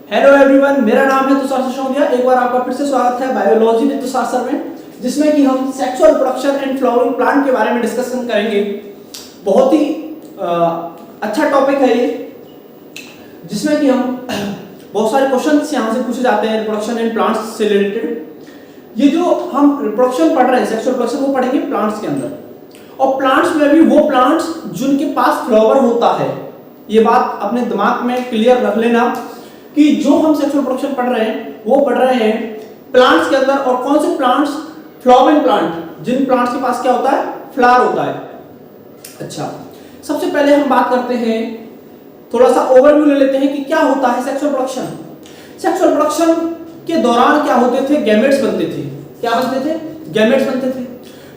Hello everyone, मेरा नाम है तुषार सिसोदिया। एक बार आपका फिर से स्वागत है बायोलॉजी विद तुषार सर में, जिसमें कि हम sexual reproduction and flowering plant के बारे में डिस्कशन करेंगे। बहुत ही अच्छा टॉपिक है ये, जिसमें कि हम बहुत सारे क्वेश्चंस यहाँ से पूछे जाते हैं रिप्रोडक्शन एंड प्लांट्स से रिलेटेड। ये जो हम रिप्रोडक्शन पढ़ रहे हैं, सेक्सुअल रिप्रोडक्शन, वो पढ़ेंगे प्लांट्स के अंदर। और प्लांट्स में भी वो प्लांट्स जिनके पास फ्लावर होता है। ये बात अपने दिमाग में क्लियर रख लेना कि जो हम सेक्सुअल रिप्रोडक्शन पढ़ रहे हैं वो पढ़ रहे हैं प्लांट्स के अंदर। और कौन से प्लांट्स? फ्लावरिंग प्लांट, जिन प्लांट्स के पास क्या होता है? फ्लावर होता है। अच्छा, सबसे पहले हम बात करते हैं, थोड़ा सा ओवरव्यू ले लेते हैं कि क्या होता है सेक्सुअल रिप्रोडक्शन। सेक्सुअल रिप्रोडक्शन के दौरान क्या होते थे? गैमेट्स बनते थे। क्या बनते थे? गैमेट्स बनते थे।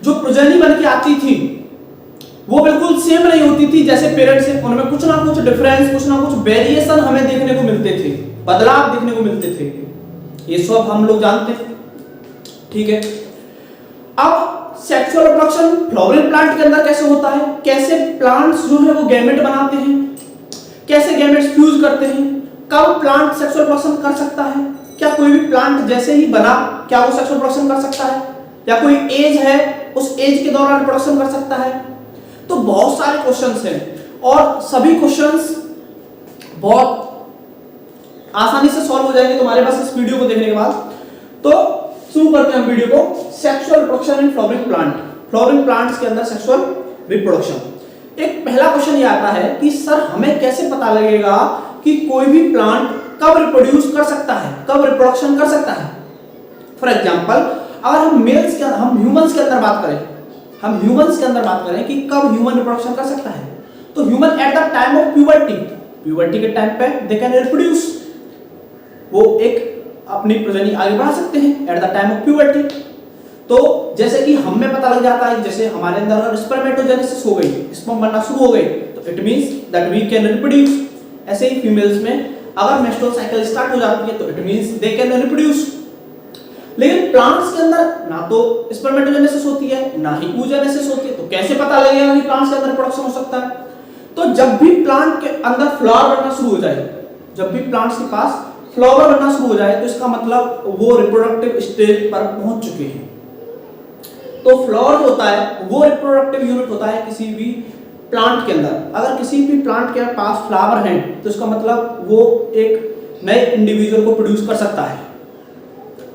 जो प्रोजेनी बन के आती थी वो बिल्कुल सेम नहीं होती थी जैसे पेरेंट्स से। उनमें कुछ ना कुछ डिफरेंस, कुछ ना कुछ वेरिएशन हमें देखने को मिलते थे, बदलाव देखने को मिलते थे। ये सब हम लोग जानते हैं, ठीक है। अब सेक्सुअल रिप्रोडक्शन फ्लावरिंग प्लांट के अंदर कैसे होता है? कैसे प्लांट्स जो है वो गैमेट बनाते हैं, कैसे गैमेट्स फ्यूज करते हैं, कब प्लांट सेक्सुअल रिप्रोडक्शन कर सकता है, क्या कोई भी प्लांट जैसे ही बना क्या वो सेक्सुअल रिप्रोडक्शन कर सकता है, या कोई एज है उस एज के दौरान रिप्रोडक्शन कर सकता है। तो बहुत सारे क्वेश्चंस हैं और सभी क्वेश्चंस बहुत आसानी से सॉल्व हो जाएंगे तुम्हारे पास इस वीडियो को देखने के बाद। तो शुरू करते हैं हम वीडियो को। Sexual reproduction in flowering plant, flowering plants के अंदर सेक्सुअल रिप्रोडक्शन। एक पहला क्वेश्चन ये आता है कि सर हमें कैसे पता लगेगा कि कोई भी प्लांट कब रिप्रोड्यूस कर सकता है, कब रिप्रोडक्शन कर सकता है। फॉर एग्जांपल, अगर हम मेल्स के, हम ह्यूमंस के अंदर बात करें, हम ह्यूमंस के अंदर बात करें कि कब ह्यूमन रिप्रोडक्शन कर सकता है, तो human at the time of puberty, puberty के टाइम पे दे कैन रिप्रोड्यूस, वो एक अपनी प्रोजेनी आगे बढ़ा सकते हैं at the time of puberty. तो जैसे कि हमें पता लग जाता है, जैसे हमारे अंदर अगर स्पर्मेटोजेनेसिस हो गई, स्पर्म बनना शुरू हो गई, तो it means that we can reproduce. ऐसे ही फीमेल्स में अगर मेंस्ट्रुअल साइकिल स्टार्ट हो जाती है तो it means they can reproduce. लेकिन प्लांट्स के अंदर ना तो स्पर्मेटोजेनेसिस होती है ना ही oogenesis होती है, तो कैसे पता लगेगा कि प्लांट्स के अंदर प्रोडक्शन हो सकता है? तो जब भी प्लांट के अंदर फ्लावर बनना शुरू हो जाए, जब भी प्लांट्स के पास फ्लावर बनना शुरू हो जाए, तो इसका मतलब वो रिप्रोडक्टिव स्टेज पर पहुंच चुके हैं। तो फ्लावर होता है वो रिप्रोडक्टिव यूनिट होता है किसी भी प्लांट के अंदर। अगर किसी भी प्लांट के पास फ्लावर है तो इसका मतलब वो एक नए इंडिविजुअल को प्रोड्यूस कर सकता है।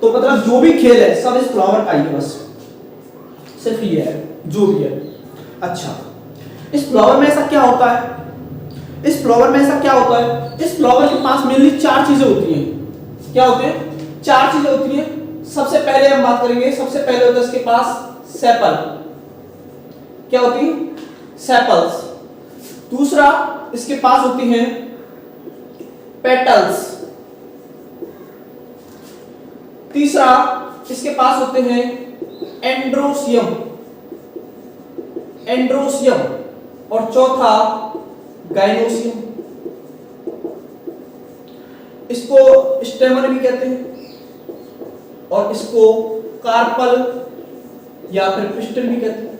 तो मतलब जो भी खेल है सब इस फ्लावर का ही है, बस सिर्फ ये है जो भी है। अच्छा, इस फ्लावर में ऐसा क्या होता है? इस फ्लावर में ऐसा क्या होता है? इस फ्लावर के पास मेनली चार चीजें होती हैं। क्या होते हैं? चार चीजें होती हैं। सबसे पहले हम बात करेंगे, सबसे पहले होता है इसके पास सेपल। क्या होती है? सेपल्स। दूसरा इसके पास होती हैं पेटल्स। तीसरा इसके पास होते हैं एंड्रोसियम, एंड्रोसियम। और चौथा गाइनोसियम। इसको स्टेमन भी कहते हैं और इसको कार्पल या फिर पिस्टल भी कहते हैं।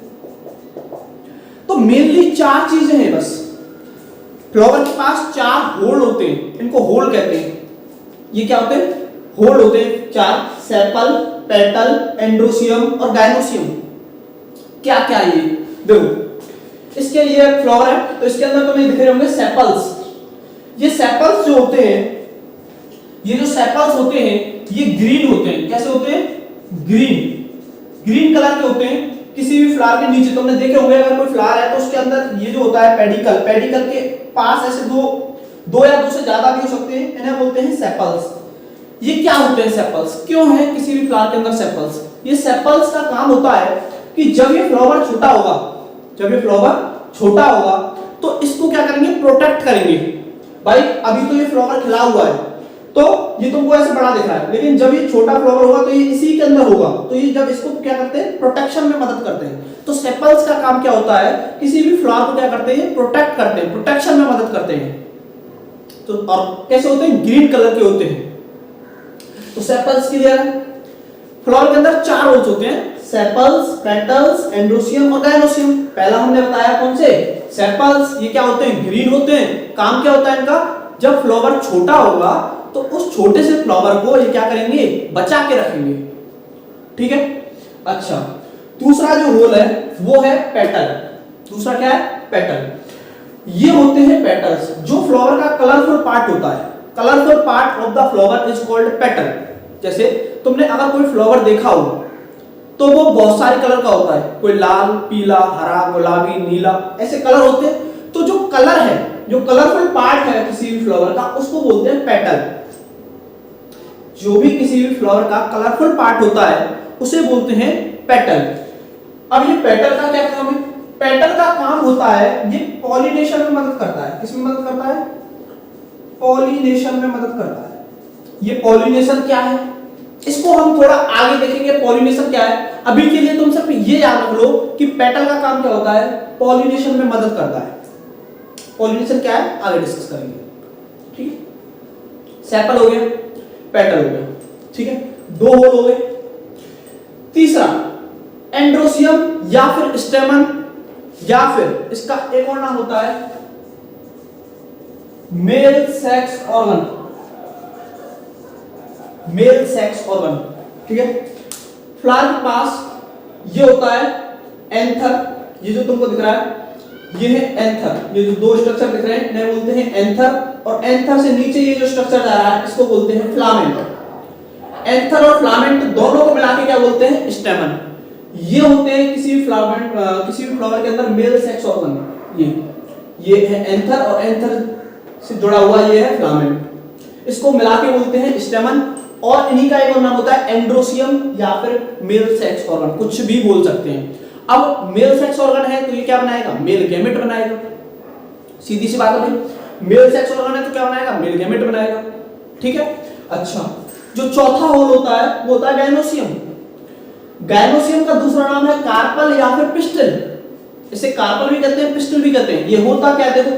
तो मेनली चार चीजें हैं बस। फ्लावर के पास चार होल होते हैं, इनको होल कहते हैं। ये क्या होते हैं? होल होते हैं चार, सेपल, पेटल, एंड्रोसियम और गाइनोसियम। क्या क्या ये देखो, इसके ये फ्लावर है तो इसके अंदर तुम्हें दिख रहे होंगे सेपल्स। ये सेपल्स जो होते हैं, ये जो सेपल्स होते हैं ये ग्रीन होते हैं। कैसे होते हैं? ग्रीन, ग्रीन कलर के होते हैं। किसी भी फ्लावर के नीचे तुमने देखे होंगे, अगर कोई फ्लावर है तो उसके अंदर ये जो होता है पेडिकल, पेडिकल के पास ऐसे दो या दो से ज्यादा भी हो सकते हैं, इन्हें बोलते हैं सेपल्स। ये क्या होते हैं सेपल्स? क्यों है किसी भी फ्लावर के अंदर सेपल्स? ये सेपल्स का काम होता है कि जब ये फ्लावर छोटा होगा, जब ये फ्लावर छोटा होगा तो इसको क्या करेंगे? प्रोटेक्ट करेंगे। भाई अभी तो ये फ्लावर खिला हुआ है तो ये तुमको ऐसे बड़ा दिख रहा है, लेकिन जब ये छोटा फ्लावर होगा तो ये इसी के अंदर होगा, तो ये जब इसको क्या करते हैं? प्रोटेक्शन में मदद करते हैं। तो सेपल्स का काम क्या होता है? किसी भी फ्लावर को क्या करते हैं? प्रोटेक्ट करते हैं, प्रोटेक्शन में मदद करते हैं। तो और कैसे होते हैं? ग्रीन कलर के होते हैं। तो सेपल्स क्लियर है। फ्लावर के अंदर चार होल्स होते हैं, सेपल्स, पेटल्स, एंड्रोसियम और गाइनोसियम। पहला हमने बताया कौन से? सेपल्स। ये क्या होते हैं? ग्रीन होते हैं। काम क्या होता है इनका? जब फ्लावर छोटा होगा तो उस छोटे से फ्लावर को ये क्या करेंगे, बचा के रखेंगे। ठीक है, अच्छा दूसरा जो होल है वो है पेटल। दूसरा क्या है, पेटल। ये होते हैं पेटल्स, जो फ्लावर का कलरफुल पार्ट होता है। Colourful part of the flower is called petal. जैसे तुमने अगर कोई फ्लावर देखा हो तो वो बहुत सारे कलर का होता है, कोई लाल, पीला, हरा, गुलाबी, नीला, ऐसे कलर होते हैं। तो जो कलर है, जो कलरफुल पार्ट है किसी भी फ्लावर का, उसको बोलते हैं पेटल। जो भी किसी भी फ्लावर का कलरफुल पार्ट होता है उसे बोलते हैं पेटल। अब ये पेटल का क्या काम है? पेटल का काम होता है, ये पॉलिनेशन में मदद करता है। किसमें मदद करता है? पॉलिनेशन में मदद करता है। ये पॉलिनेशन क्या है, इसको हम थोड़ा आगे देखेंगे। पॉलिनेशन क्या है, अभी के लिए तुम सब ये याद रख लो कि पेटल का काम क्या होता है, पॉलिनेशन में मदद करता है। पॉलिनेशन क्या है आगे डिस्कस करेंगे। ठीक है, सेपल हो गया, पेटल हो गया। ठीक है, दो होल हो गए। तीसरा एंड्रोसियम या फिर स्टेमन, या फिर इसका एक और नाम होता है male sex organ. Male sex organ. ठीक है, फ्लावर के पास ये होता है एंथर। ये जो तुमको दिख रहा है ये है एंथर। ये जो दो स्ट्रक्चर दिख रहे हैं इन्हें बोलते हैं एंथर, और एंथर से नीचे ये जो स्ट्रक्चर जा रहा है इसको बोलते हैं फ्लामेंट। एंथर और फ्लामेंट दोनों को मिला के क्या बोलते हैं, स्टेमन। ये होते हैं किसी भी फ्लावर के अंदर मेल सेक्स ऑर्गन। ये है एंथर, और एंथर से जुड़ा हुआ ये है फ्लामेंट। इसको मिला के बोलते हैं स्टेमन। और इन्हीं का एक और नाम होता है एंड्रोसियम या फिर मेल सेक्स ऑर्गन, कुछ भी बोल सकते हैं। अब मेल सेक्स ऑर्गन है तो ये क्या बनाएगा, मेल गैमेट बनाएगा। सीधी सी बात है भाई, मेल सेक्स ऑर्गन है तो क्या बनाएगा, मेल गैमेट बनाएगा। ठीक है, अच्छा जो चौथा होल होता है वो होता है गायनोसियम। गायनोसियम का दूसरा नाम है कार्पल या फिर पिस्टल। इसे कार्पल भी कहते हैं, पिस्टल भी कहते हैं। ये होता क्या, देखो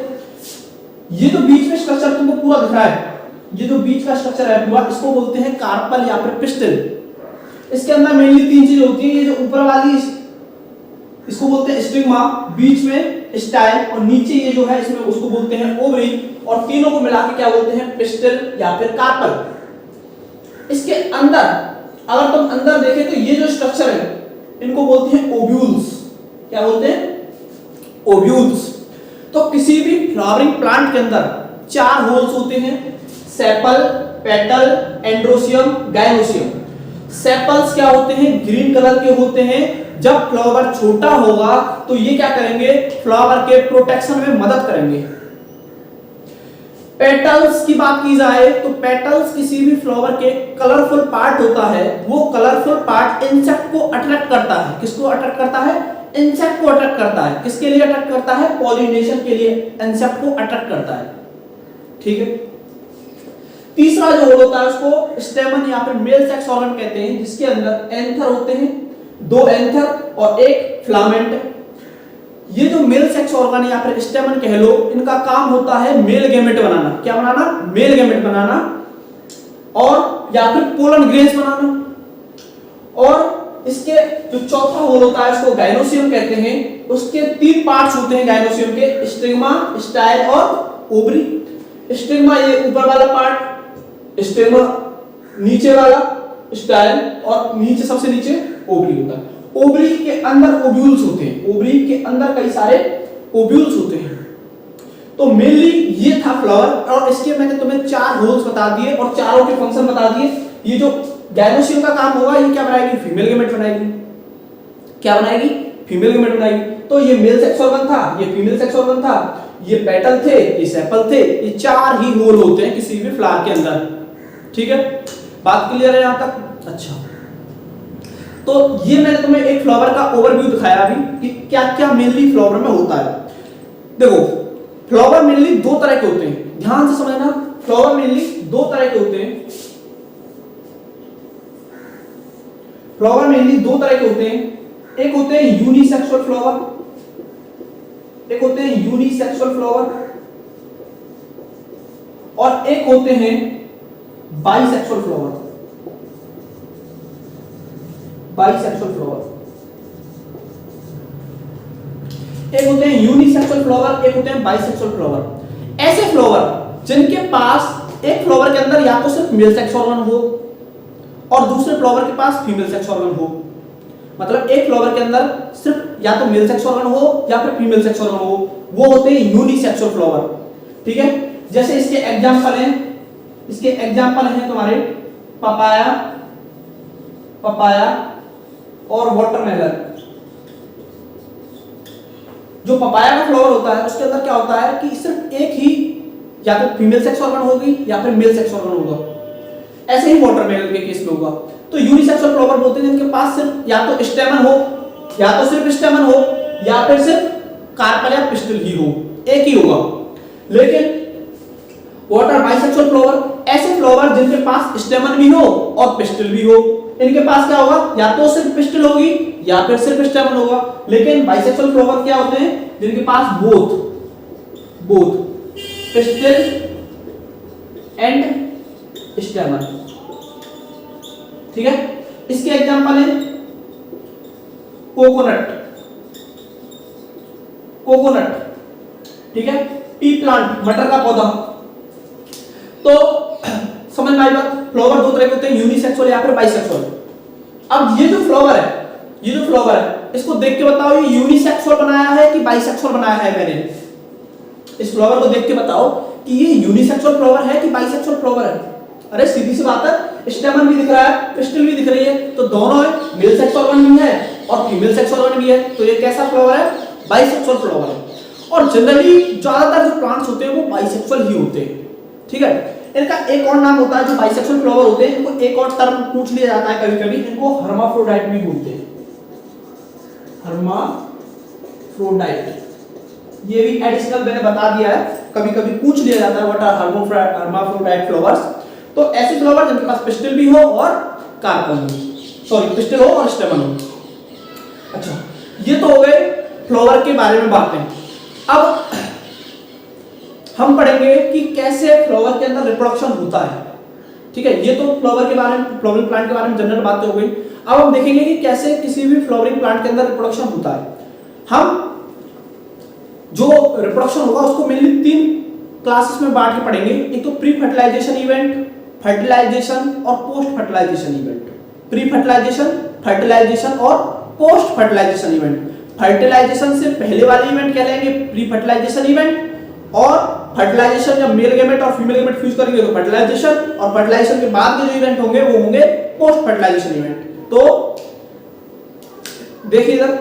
ये जो बीच में स्ट्रक्चर तुमको पूरा दिख रहा है, ये जो बीच का स्ट्रक्चर है पूरा, इसको बोलते हैं कार्पल या फिर पिस्टल। इसके अंदर मेनली तीन चीजें होती है। ये जो ऊपर वाली इसको बोलते हैं स्टिग्मा, बीच में स्टाइल, और नीचे ये जो है इसमें उसको बोलते हैं ओवरी, और तीनों को मिला के क्या बोलते हैं, पिस्टल या फिर कार्पल। इसके अंदर अगर तुम अंदर देखें तो ये जो स्ट्रक्चर है इनको बोलते हैं ओव्यूल्स। क्या बोलते हैं, ओव्यूल्स। तो किसी भी फ्लावरिंग प्लांट के अंदर चार होल्स होते हैं, sepal, petal, androecium, gynoecium. Sepals क्या होते हैं, ग्रीन कलर के होते हैं। जब फ्लावर छोटा होगा तो ये क्या करेंगे, फ्लावर के प्रोटेक्शन में मदद करेंगे। पेटल्स की बात की जाए तो पेटल्स किसी भी फ्लावर के कलरफुल पार्ट होता है। वो कलरफुल पार्ट इंसेक्ट को अट्रैक्ट करता है। किसको अट्रैक्ट करता है, इंसेक्ट को अट्रैक्ट करता है। किसके लिए अट्रैक्ट करता है, पॉलिनेशन के लिए इंसेक्ट को अट्रैक्ट करता है। ठीक है, तीसरा जो होल होता है उसको स्टेमन या फिर मेल सेक्स ऑर्गन कहते हैं, जिसके अंदर एंथर होते हैं, दो एंथर और एक फ्लामेंट। ये जो मेल सेक्स ऑर्गन या फिर स्टेमन कह लो, इनका काम होता है मेल गैमेट बनाना। क्या बनाना, मेल गैमेट बनाना, और या फिर पोलन ग्रेन्स बनाना। और इसके जो चौथा होल होता है उसको गायनोसियम कहते हैं। उसके तीन पार्ट्स होते हैं गायनोसियम के, स्टिग्मा, स्टाइल और ओवरी। स्टिग्मा ये ऊपर वाला पार्ट, स्टिग्मा नीचे वाला स्टाइल, और नीचे सबसे नीचे ओवरी होता है। ओवरी के अंदर ओव्यूल्स होते हैं। ओवरी के अंदर कई सारे ओव्यूल्स होते हैं। तो मेनली ये था फ्लावर, और इसके मैंने तुम्हें चार होल्स बता दिए और चारों के फंक्शन बता दिए। ये जो गायनोसियम का काम होगा, ये क्या बनाएगी, फीमेल गैमेट बनाएगी। क्या बनाएगी, फीमेल गैमेट बनाएगी। तो ये मेल सेक्स ऑर्गन था, ये फीमेल सेक्स ऑर्गन था, ये पेटल थे, ये सेपल थे। ये चार ही होल होते हैं किसी भी फ्लावर के अंदर। ठीक है, बात क्लियर है यहां तक? अच्छा, तो ये मैंने तुम्हें एक फ्लावर का ओवरव्यू दिखाया अभी कि क्या क्या मेनली फ्लावर में होता है। देखो फ्लावर मेनली दो तरह के होते हैं, ध्यान से समझना। फ्लावर मेनली दो तरह के होते हैं। फ्लावर मेनली दो तरह के होते हैं। एक होते हैं यूनिसेक्सुअल फ्लावर, एक होते हैं यूनिसेक्सुअल फ्लावर, और एक होते हैं बाइसेक्सुअल फ्लावर। बाइसेक्सुअल फ्लावर, एक होते हैं यूनिसेक्सुअल फ्लावर, एक होते हैं बाइसेक्सुअल फ्लावर। ऐसे फ्लावर जिनके पास एक फ्लावर के अंदर या तो सिर्फ मेल सेक्स ऑर्गन हो और दूसरे फ्लावर के पास फीमेल सेक्स ऑर्गन हो। मतलब एक फ्लावर के अंदर सिर्फ या तो मेल सेक्स ऑर्गन हो या फिर फीमेल सेक्स ऑर्गन हो, वो होते हैं यूनिसेक्सुअल फ्लावर। ठीक है, जैसे इसके एग्जांपल हैं तुम्हारे पपाया और वाटरमेलन। जो पपाया का फ्लावर होता है उसके अंदर क्या होता है कि सिर्फ एक ही या तो फीमेल सेक्स ऑर्गन होगी या फिर मेल सेक्स ऑर्गन होगा। ऐसे ही वाटरमेलन के केस में होगा। तो यूनिसेक्सुअल फ्लावर बोलते हैं जिनके पास सिर्फ या तो स्टेमन हो, या तो सिर्फ स्टेमन हो या फिर सिर्फ कार्पल या पिस्टिल ही हो, एक ही होगा। लेकिन वाटर बाइसेक्सुअल फ्लावर ऐसे फ्लावर जिनके पास स्टेमन भी हो और पिस्टिल भी हो। इनके पास क्या होगा, या तो सिर्फ पिस्टिल होगी या फिर सिर्फ स्टेमन होगा। लेकिन बाइसेक्सुअल फ्लावर क्या होते हैं जिनके पास बोथ पिस्टिल एंड स्टेमन। ठीक है, इसके एग्जांपल है कोकोनट, ठीक है, टी प्लांट, मटर का पौधा। तो समझ में आई बात। फ्लावर दो तरह के होते हैं, यूनिसेक्सुअल या फिर बाइसेक्सुअल। अब ये जो फ्लावर है इसको देख के बताओ ये यूनिसेक्सुअल बनाया है कि बाइसेक्सुअल बनाया है मैंने। इस फ्लावर को देख के बताओ कि ये यूनिसेक्सुअल फ्लावर है कि बाइसेक्सुअल फ्लावर है। अरे सीधी सी बात है, स्टेमन भी दिख रहा है, पिस्टिल भी दिख रही है, तो दोनों है, मेल सेक्स ऑर्गन भी है और फीमेल सेक्स ऑर्गन भी है। तो ये कैसा फ्लावर है, बाइसेक्सुअल फ्लावर है। और जनरली ज्यादातर जो प्लांट्स होते हैं वो बाइसेक्सुअल ही होते हैं। ठीक है, इनका एक और नाम होता है जो बाइसेक्सुअल फ्लावर होते हैं, इनको एक और टर्म पूछ लिया जाता है कभी-कभी, इनको हर्माफ्रोडाइट भी बोलते हैं। हर्माफ्रोडाइट, ये भी एडिशनल मैंने बता दिया है, कभी-कभी पूछ लिया जाता है व्हाट आर हर्माफ्रोडाइट फ्लावर्स। तो ऐसे फ्लावर जिनके पास पिस्टिल भी हो और कार्पल हो, सॉरी पिस्टिल हो और स्टेमन हो। अच्छा, ये तो हो गए फ्लावर के बारे में बातें। अब हम पढ़ेंगे कि कैसे फ्लावर के अंदर रिप्रोडक्शन होता है। ठीक है, ये तो फ्लावर के बारे में, फ्लावरिंग प्लांट के बारे में जनरल बातें हो गई। अब हम देखेंगे कि कैसे किसी भी फ्लावरिंग प्लांट के अंदर रिप्रोडक्शन होता है। हम जो रिप्रोडक्शन होगा उसको मेनली 3 क्लासेस में बांट के पढ़ेंगे। एक तो प्री फर्टिलाइजेशन इवेंट, फर्टिलाइजेशन और post fertilisation event. Pre fertilisation, fertilisation और पोस्ट फर्टिलाइजेशन इवेंट। फर्टिलाइजेशन से पहले वाले इवेंट कहलाएंगे प्री फर्टिलाइजेशन इवेंट, और फर्टिलाइजेशन जब मेल गैमेट और फीमेल गैमेट फ्यूज करेंगे तो फर्टिलाइजेशन, और फर्टिलाइजेशन के बाद के जो इवेंट होंगे वो होंगे पोस्ट फर्टिलाइजेशन इवेंट। तो देखिए इधर